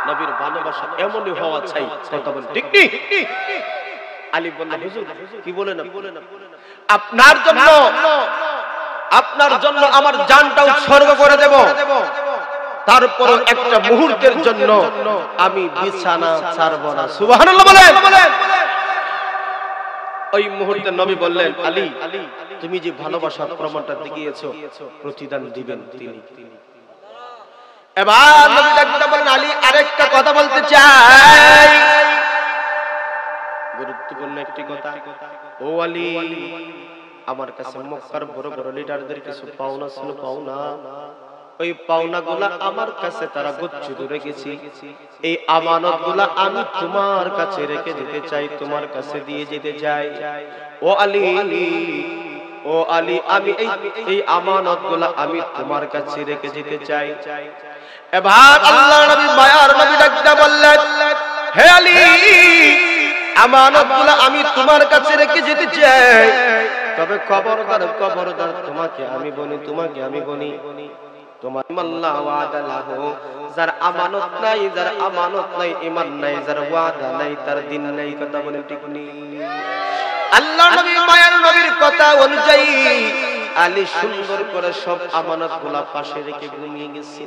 নবীর ভালোবাসা এমনই হওয়া চাই। কথা বলেন ঠিক নেই? আলী বললেন, হুজুর কি বলেন? আপনার জন্য, আপনার জন্য আমার জানটা উৎসর্গ করে দেব, তারপর একটা মুহূর্তের জন্য আমি বিছানা ছাড়ব না। সুবহানাল্লাহ বলেন। ওই মুহূর্তে নবী বললেন, আলী তুমি যে ভালোবাসার প্রমাণটা দেখিয়েছো, প্রতিদান দিবেন তিনি। এবার নবী ডাকতে বলেন, আলী আরেকটা কথা বলতে চাই। গুরুত্বপূর্ণ একটি কথা, ও আলী, আমার কাছে মক্কার বড় বড় লিডারদের কিছু পাওনা ছিল, পাওনা। ওই পাওনাগুলা আমার কাছে তারা গচ্ছিত রেখেছি। এই আমানতগুলা আমি তোমার কাছে রেখে যেতে চাই, তোমার কাছে দিয়ে যেতে চাই। ও আলী, ও আলী, আমি এই আমানতগুলা আমি তোমার কাছে রেখে যেতে চাই। এবার আল্লাহর নবী মায়ার নবী ডাকতে বললেন, হে আলী, আমানতগুলা আমি তোমার কাছে রেখে যেতে চাই, তবে খবরদার খবরদার, তোমাকে আমি বলি, তোমাকে আমি বলি, তোমার আল্লাহ ওয়াদা লাহু, যার আমানত নাই, যার আমানত নাই, ঈমান নাই, যার ওয়াদা নাই, তার দিন নাই। কথা বলেন ঠিক নেই? আল্লাহ নবী মায়ার নবীর কথা অনুযায়ী আলী সুন্দর করে সব আমানতগুলা পাশে রেখে ঘুমিয়ে গেছে।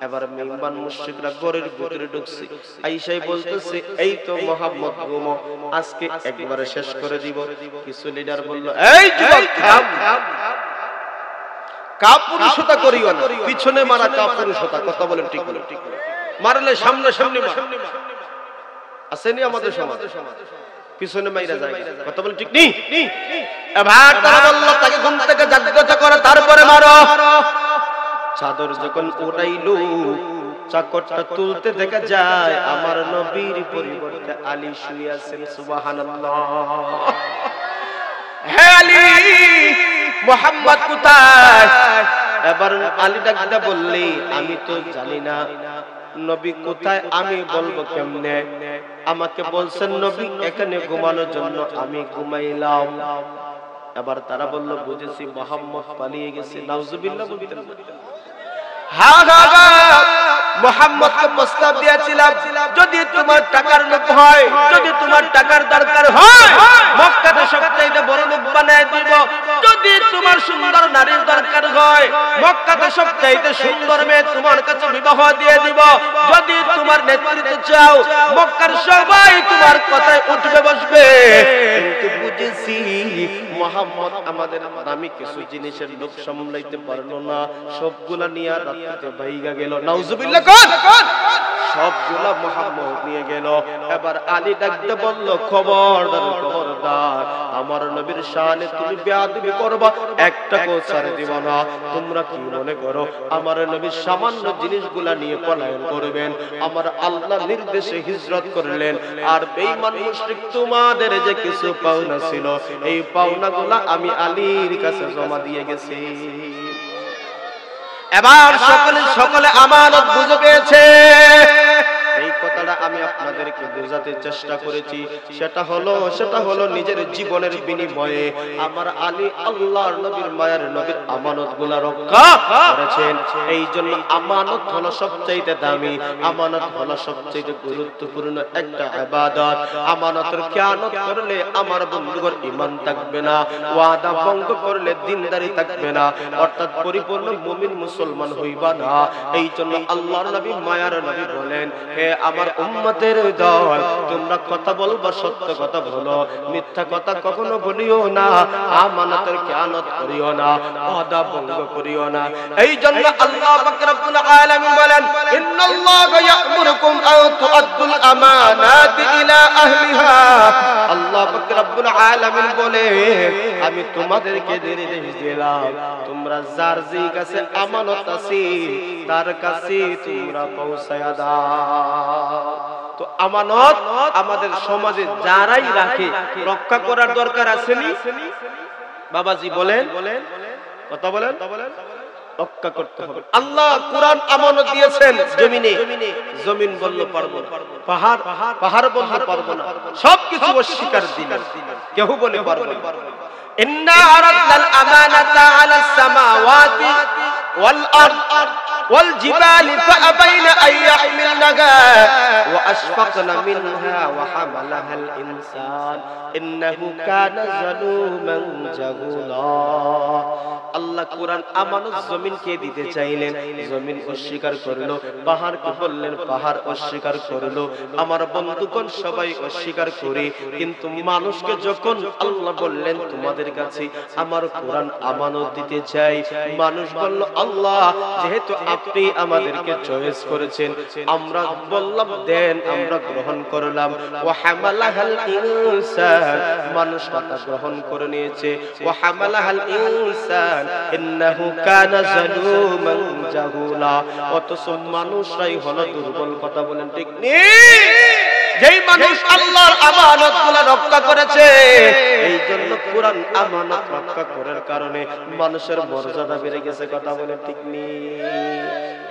এবার মেহমান মুশরিকরা ঘরের ভিতরে ঢুকছে। আয়েশা বলতেছে, এই তো মুহাম্মদ ঘুমো, আজকে একবারে শেষ করে দিব। কিছু লিডার বলল, এই যুবক থাম, কাপুরুষতা করিও না, পিছনে মারা কাপুরুষতা। কথা বলেন ঠিক বলেন? মারলে সামনে সামনে আসেনি আমাদের সমাজে, পিছনে মাইরা যায়। কথা বলেন ঠিক নেই? এবার তারা বলল, তাকে ঘুম থেকে জাগ্রত করে তারপরে মারো। চাদর যখন উড়াইলো, চাকরটা তুলতে দেখা যায় আমার নবীর পরিবর্তে আলী শুয়ে আছেন। সুবহানাল্লাহ। হে আলী, মুহাম্মদ কোথায়? এবার আলী ডাকতে বললি, আমি তো জানি না নবী কোথায়, আমি বলবো কেমনে? আমাকে বলছেন নবী এখানে ঘুমানোর জন্য, আমি ঘুমাইলাম। এবার তারা বলল, বুঝেছি মুহাম্মদ পালিয়ে গেছে। নাউজুবিল্লাহ বলতেন। মুহাম্মদকে প্রস্তাব দিয়েছিলাম, যদি তোমার টাকার লোভ হয়, যদি তোমার টাকার দরকার হয়, মক্কাতে সবচাইতে বড় লোক বানায় দিব। যদি তোমার সুন্দর নারীর দরকার হয়, মক্কাতে সবচাইতে সুন্দর মেয়ে তোমার কাছে বিবাহ দিয়ে দিব। যদি তোমার নেতৃত্ব চাও, মক্কার সবাই তোমার কথায় উঠবে বসবে। কিন্তু বুঝেছি মুহাম্মদ আমাদের দামি কিছু জিনিসের লোভ সামলাইতে পারলো না, সবগুলা নিয়ে রাতে ভাইগা গেল। নাউজুবিল্লাহ কোন? সবগুলা মুহাম্মদ নিয়ে গেল। এবার আলী ডাকতে বলল, খবরদার খবরদার, আমার নবীর শানে তুমি বেয়াদবি করবা, একটা কোসার দিব না। তোমরা কি মনে করো আমার নবীর সামান্য জিনিসগুলা নিয়ে পলায়ন করবেন? আমার আল্লাহ নির্দেশে হিজরত করলেন। আর বেঈমান মুশরিক তোমাদের যে কিছু পাওনা ছিল, এই পাওনাগুলা আমি আলীর কাছে জমা দিয়ে গেছি। এবার সকলে আমানত বুঝে পেয়েছে। এই কথাটা আমি আপনাদেরকে বোঝাতে চেষ্টা করেছি। সেটা হলো নিজের জীবনের বিনিময়ে আমার আলী আল্লাহর নবীর মায়ের নবীর আমানতগুলো রক্ষা করেছেন। এই জন্য আমানত হলো সবচেয়ে দামি, আমানত হলো সবচেয়ে গুরুত্বপূর্ণ একটা ইবাদত। আমানতের খেয়ানত করলে আমার বন্ধুগণ ঈমান থাকবে না, ওয়াদা ভঙ্গ করলে দ্বীনদারি থাকবে না, অর্থাৎ পরিপূর্ণ মুমিন মুসলমান হইবা না। এই জন্য আল্লাহর নবী মায়ার নবী বলেন, হে আমার উম্মতের দল, তোমরা কথা বলবা, সত্য কথা বলো, মিথ্যা কথা কখনো বলিও না, আমানতের খেয়ানত করিও না, ওয়াদা ভঙ্গ করিও না। এই জন্য আল্লাহ পাক রব্বুল আলামিন বলেন, ইন্নাল্লাহা ইয়া'মুরুকুম আন তু'আদ্দুল আমানাতি ইলা আহলিহা। আল্লাহ পাক রব্বুল আলামিন বলে, আমি তোমাদেরকে নির্দেশ দিলাম, তোমরা যার যেই কাছে আমানত আছে তার কাছে তোমরা পৌঁছায়া দাও। তো আমানত আমাদের সমাজে যারাই রাখে, রক্ষা করার দরকার আসেনি? বাবাজি বলেন, কথা বলেন, রক্ষা করতে হবে। আল্লাহ কুরআন আমানত দিয়েছেন জমিনে, জমিন বলল পারবো না, পাহাড় বলল পারবো না, সবকিছু অস্বীকার দিলেন, কেউ বলে পারবো না। ইন্না আরাদনাল আমানাতা আলাস সামাওয়াতি ওয়াল আরদ ওয়াল জিবালি ফাআবাইনা আন ইয়াহমিলনাহা ওয়া আশফাকনা মিনহা ওয়া হামালাহাল ইনসান ইন্নাহু কানা যালুমান জাহুলা। আল্লাহ কুরআন আমানত জমিনকে দিতে চাইলেন, জমিন অস্বীকার করলো। পাহাড়কে বললেন, পাহাড় অস্বীকার করলো। আমার বন্ধুগণ সবাই অস্বীকার করে, কিন্তু মানুষকে যখন আল্লাহ বললেন তোমাদের কাছে আমার কুরআন আমানত দিতে চাই, মানুষ বলল, আল্লাহ যেহেতু আপনি আমাদেরকে চয়েস করেছেন, আমরা বললাম দেন, আমরা গ্রহণ করলাম। ওয়া হামালাহাল ইনসান, মানুষ কথা গ্রহণ করে নিয়েছে। ওয়া হামালাহাল ইনসান ইন্নাহু কানা যালুমান জাহুলা, অথচ মানুষরাই হলো দুর্বল। কথা বলেন ঠিক নেই? যেই মানুষ আল্লাহর আমানতগুলো রক্ষা করেছে, এই জন্য কুরআন আমানত রক্ষা করার কারণে মানুষের মর্যাদা বেড়ে গেছে। কথা বলে ঠিক নেই?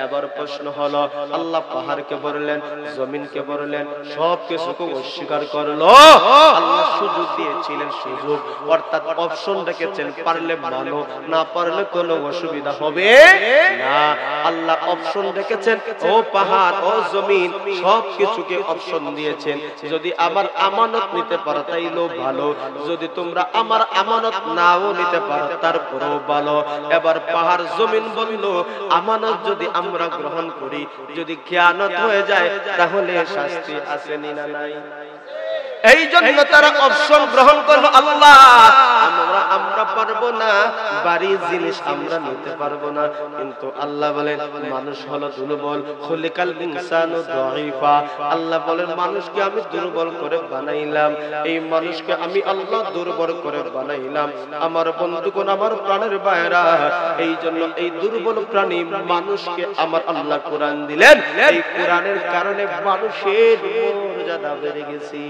এবার প্রশ্ন হলো, আল্লাহ পাহাড়কে বললেন, জমিনকে বললেন, সব কিছুকে অস্বীকার করলো। আল্লাহ সুযোগ দিয়েছিলেন, সুযোগ অর্থাৎ অপশন রেখেছেন, পারলে মানো, না পারলে কোনো অসুবিধা হবে না। আল্লাহ অপশন রেখেছেন, ও পাহাড় ও জমিন সব কিছুকে অপশন দিয়েছেন, যদি আমার আমানত নিতে পারো তাইলেও ভালো, যদি তোমরা আমার আমানত নাও নিতে পারো তারপরেও ভালো। এবার পাহাড় জমিন বলল, আমানত যদি আমরা গ্রহণ করি, যদি খেয়ানত হয়ে যায় তাহলে শাস্তি আছে না নাই? এই জন্য তারা অপশন গ্রহণ করলো, আল্লাহ আমরা পারবো না, বাড়ি জিনিস আমরা নিতে পারবো না। কিন্তু আল্লাহ বলেন মানুষ হলো দুর্বল, খুলিকাল ইনসানু দাঈফা। আল্লাহ বলেন মানুষকে আমি দুর্বল করে বানাইলাম, এই মানুষকে আমি আল্লাহ দুর্বল করে বানাইলাম। আমার বন্ধুগণ, আমার প্রাণের ভাইরা, এই জন্য এই দুর্বল প্রাণী মানুষকে আমার আল্লাহ কোরআন দিলেন, এই কোরআনের কারণে মানুষের মর্যাদা বেড়ে গেছে।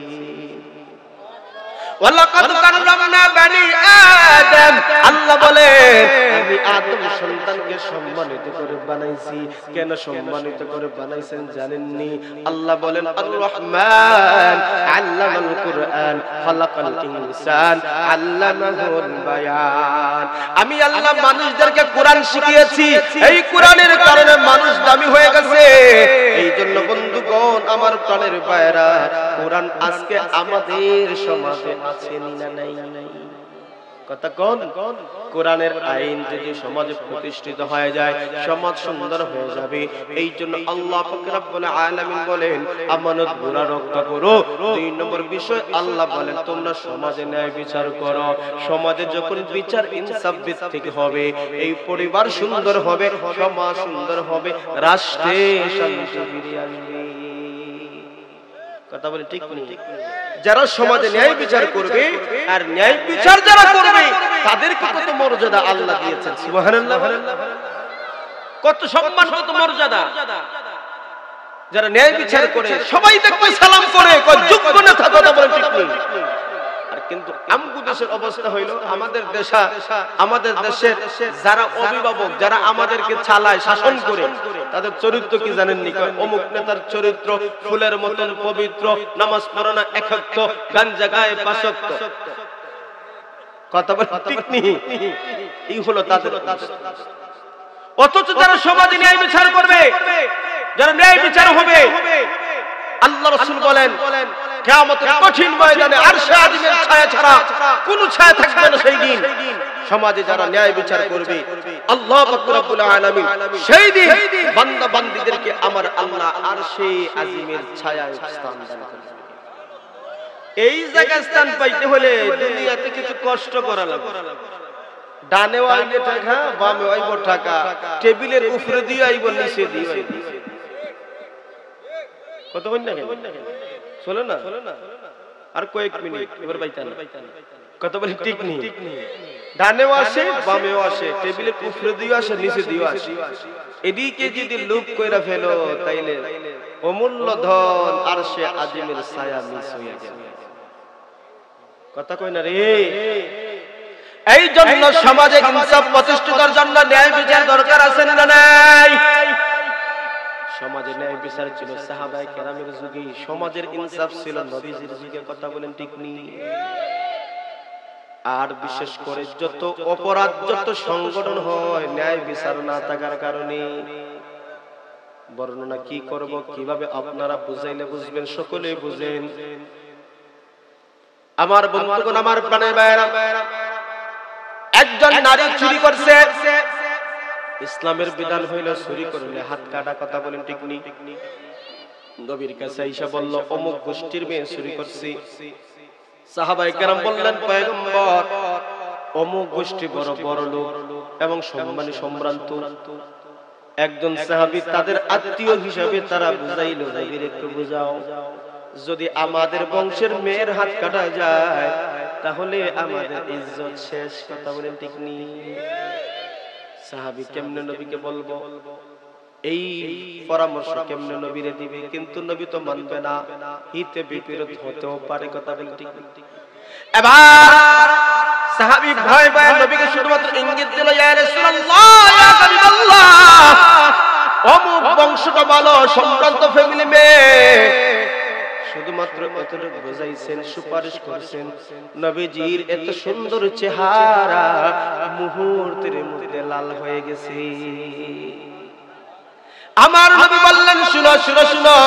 ওয়ালাকাদ কাররামনা বানি আদম, আল্লাহ বলেন আমি আদম সন্তানকে সম্মানিত করে বানাইছি। কেন সম্মানিত করে বানাইছেন জানেননি? আল্লাহ বলেন আর রহমান আল্লামাল কুরআন খালাকাল ইনসান আল্লামাহুল বায়ান। আমি আল্লাহ মানুষদেরকে কোরআন শিখিয়েছি, এই কোরআনের কারণে মানুষ দামি হয়ে গেছে। এই জন্য বন্ধুগণ, আমার প্রাণের ভাইরা, কোরআন আজকে আমাদের সমাজে আছে না নাই? কথা কোন? কোরআনের আইন যদি সমাজে প্রতিষ্ঠিত হয়ে যায়, সমাজ সুন্দর হয়ে যাবে। এই জন্য আল্লাহ পাক রব্বুল আলামিন বলেন আমানত গুলা রক্ষা করো। 2 নম্বর বিষয় আল্লাহ বলেন তোমরা সমাজে ন্যায় বিচার করো। সমাজে যখন বিচার ইনসাফ ভিত্তিক হবে, এই পরিবার সুন্দর হবে, সমাজ সুন্দর হবে, রাষ্ট্রে শান্তি ফিরে আসবে। কথা বলে ঠিক নেই? যারা সমাজে ন্যায় বিচার করবে আর ন্যায় বিচার যারা করবে তাদেরকে কত মর্যাদা আল্লাহ দিয়েছেন। সুবহানাল্লাহ। কত সম্মান, কত মর্যাদা। যারা ন্যায় বিচার করে সবাই দেখবে সালাম করে, কয় যোগ্য না থাকো। কথা বলে ঠিক নেই? আর কিন্তু আমগো দেশের অবস্থা হইলো, আমাদের দেশের যারা অভিভাবক, যারা আমাদেরকে চালায়, শাসন করে, তাদের চরিত্র কি জানেননি? অমুক নেতার চরিত্র ফুলের মতন পবিত্র, নামাজ পড়ে না এক ওয়াক্ত, গাঞ্জা গায়ে 5 ওয়াক্ত। কথা বলে ঠিক নেই? এই হলো তাদের। অথচ যারা সমাজে ন্যায় বিচার করবে, যারা ন্যায় বিচার হবে, আল্লাহ রাসূল বলেন কিয়ামতের কঠিন ময়দানে আরশে আজিমের ছায়া ছাড়া কোনো ছায়া থাকবে না সেই দিন। সমাজে যারা ন্যায় বিচার করবে, আল্লাহ পাক রব্বুল আলামিন সেই দিন বান্দা বান্দীদেরকে আমার আল্লাহ আরশে আজিমের ছায়ায় স্থান দান করবে। এই জায়গায় স্থান পাইতে হলে দুনিয়াতে কিছু কষ্ট করা লাগবে। ডানে আইবে টাকা, বামে আইব টাকা, টেবিলের উপরে দিয়ে আইব, নিচে দিয়ে আইব। কত কই না চলে না? আর কয়েক মিনিট এবার বাইতান। কথা বলি ঠিক নেই? ডানেও আসে, বামেও আসে, টেবিলের উপরে দিয়েও আসে, নিচে দিয়েও আসে। এদিকে যদি লুপ কইরা ফেলো তাইলে অমূল্য ধন আরশে আজিমের ছায়া মিস হয়ে যাবে। কথা কই না রে? এই জন্য সমাজে ইনসাফ প্রতিষ্ঠার জন্য ন্যায় বিচার দরকার আছে না নাই? সমাজে ন্যায় বিচার ছিল সাহাবায়ে কেরামের যুগে, সমাজের ইনসাফ ছিল নবীজির যুগে। কথা বলেন ঠিক নেই? আর বিশেষ করে যত অপরাধ, যত সংগঠন হয়, ন্যায় বিচার না থাকার কারণে, বর্ণনা কি করব, কিভাবে আপনারা বুঝাইলে বুঝবেন, সকলেই বুঝেন। আমার বন্ধুগণ, আমার প্রাণের ভাইরা, একজন নারী চুরি করছে, ইসলামের বিধান হইল চুরি করলে হাত কাটা। কথা বলেন ঠিক নেই? নবীর কাছে আয়েশা বলল অমুক গোষ্ঠীর মেয়ে চুরি করছে। সাহাবায়ে কেরাম বললেন পয়গম্বর, অমুক গোষ্ঠী বড় বড় লোক এবং সম্মানী সম্ভ্রান্ত, একজন সাহাবী তাদের আত্মীয় হিসাবে তারা বুঝাইলো, নবীর একটু বুঝাও, যদি আমাদের বংশের মেয়ের হাত কাটা যায় তাহলে আমাদের ইজ্জত শেষ। কথা বলেন ঠিক নি? সাহাবী কেমনে নবীকে বলবো, এই পরামর্শ কেমনে নবীরে দিবে? কিন্তু নবী তো মানবে না, হিতে বিপরীত হতেও পারে। কথা বলেন ঠিক? এবার সাহাবী ভয় ভয় নবীকে শুধুমাত্র ইঙ্গিত দিল, ইয়া রাসূলুল্লাহ, ইয়া হাবিবাল্লাহ, অমুক বংশটা ভালো, সম্ভ্রান্ত ফ্যামিলি মেয়ে, শুধুমাত্র এতটুকু বুঝাইছেন, সুপারিশ করছেন। নবীজির এত সুন্দর চেহারা মুহূর্তের মধ্যে লাল হয়ে গেছে। আমার নবী বললেন, শুনো শুনো শুনো,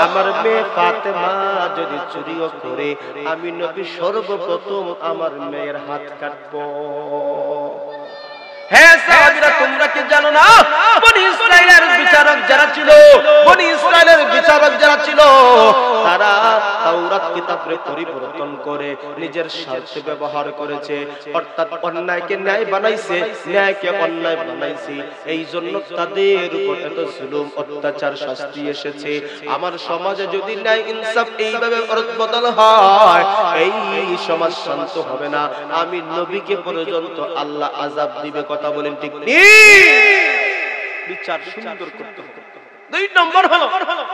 আমার মেয়ে ফাতেমা যদি চুরিও করে, আমি নবী সর্বপ্রথম আমার মেয়ের হাত কাটবো। হ্যাঁ সাহাবীরা, তোমরা কি জানো না, বনি ইসরাইলের বিচারক যারা ছিল, বনি ইসরাইলের বিচারক যারা ছিল, তারা তাওরাত কিতাবে পরিবর্তন করে নিজের স্বার্থে ব্যবহার করেছে, অর্থাৎ অন্যায়কে ন্যায় বানাইছে, ন্যায়কে অন্যায় বানাইছে। এই জন্য তাদের উপর এত জুলুম, অত্যাচার, শাস্তি এসেছে। আমার সমাজে যদি ন্যায় ইনসাফ এইভাবে বদল হয়, এই সমাজ শান্ত হবে না। আমি নবীকে পর্যন্ত আল্লাহ আযাব দিবে। কথা বলেন ঠিক নেই? বিচার সুন্দর করতে হবে। দুই নম্বর হলো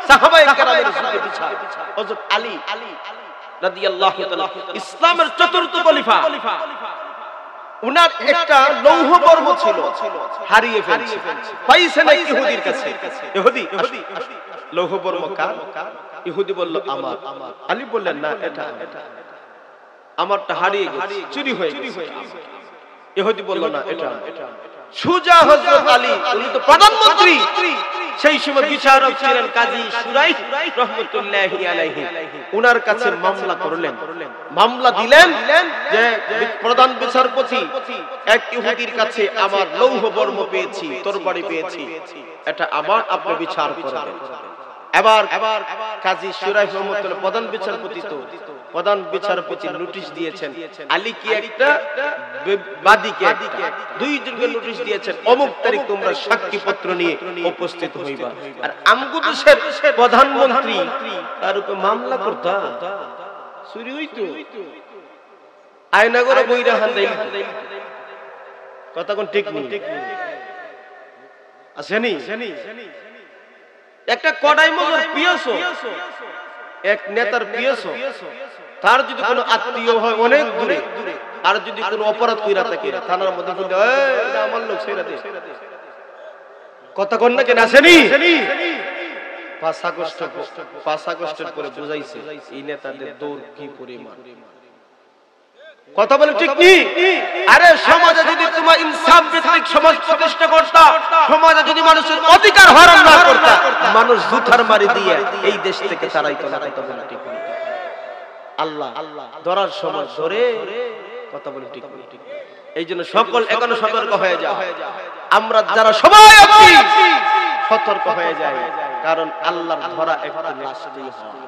সাহাবায়ে কেরামের যুগে বিচার। হযরত আলী রাদিয়াল্লাহু তাআলা ইসলামের চতুর্থ খলিফা, উনার একটা লৌহ বর্ম ছিল, হারিয়ে ফেলছে, পাইছে না ইহুদির কাছে। ইহুদি লৌহ বর্ম কার? ইহুদি বলল আমার। আলী বললেন না, এটা আমারটা হারিয়ে গেছে, চুরি হয়ে গেছে। ইহুদি বলল না, এটা সুজা হযরত আলী, উনি তো প্রধানমন্ত্রী, সেই সময় বিচারক ছিলেন কাজী শুরাইহ রাহমাতুল্লাহি আলাইহি। উনার কাছে মামলা করলেন, মামলা দিলেন যে প্রধান বিচারপতি, এক ইহুদির কাছে আমার লৌহ বর্ম পেয়েছি, তরবারি পেয়েছি, এটা আমার, আপনি বিচার করবেন। এবার কাজী শুরাইহ রাহমাতুল্লাহ প্রধান বিচারপতি, তো প্রধান বিচারপতি নোটিশ দিয়েছেন, আলী কি একটা, বাদীকে একটা, দুইজনকে নোটিশ দিয়েছেন, অমুক তারিখ তোমরা সাক্ষী পত্র নিয়ে উপস্থিত হইবা। আর আমগো দেশের প্রধানমন্ত্রী, তার উপর মামলা করতা, চুরি হইতো, আয়না করে বইরা হান দেই। কথা কোন ঠিক নেই? আসেনি একটা কড়াই মজুর পিয়াসো, এক নেতার পিয়াসো, তার যদি কোনো আত্মীয় হয় অনেক দূরে, আর যদি কোনো অপরাধ কইরা থাকে, থানার মধ্যে বলতে এটা আমার লোক, ছেড়ে দে। কথা কোন না কেন? আসেনি 5 আগস্টের পরে বুঝাইছে এই নেতাদের দৌড় কি পরিমাণ। কথা বলে ঠিক নেই? আরে সমাজে যদি তোমার ইনসাফ ভিত্তিক সমাজ প্রতিষ্ঠা করতা, সমাজে যদি মানুষের অধিকার হরণ না করতা, মানুষ জুতার মারি দিয়ে এই দেশ থেকে তাড়াইতো না। কথা বলে ঠিক নেই? আল্লাহ ধরার সময় ধরে। কথা বলে ঠিক নেই? এই জন্য সকল এখনো সতর্ক হয়ে যাও। আমরা যারা সবাই আছি সতর্ক হয়ে যাই, কারণ আল্লাহর ধরা একটু লাস্টেই হয়।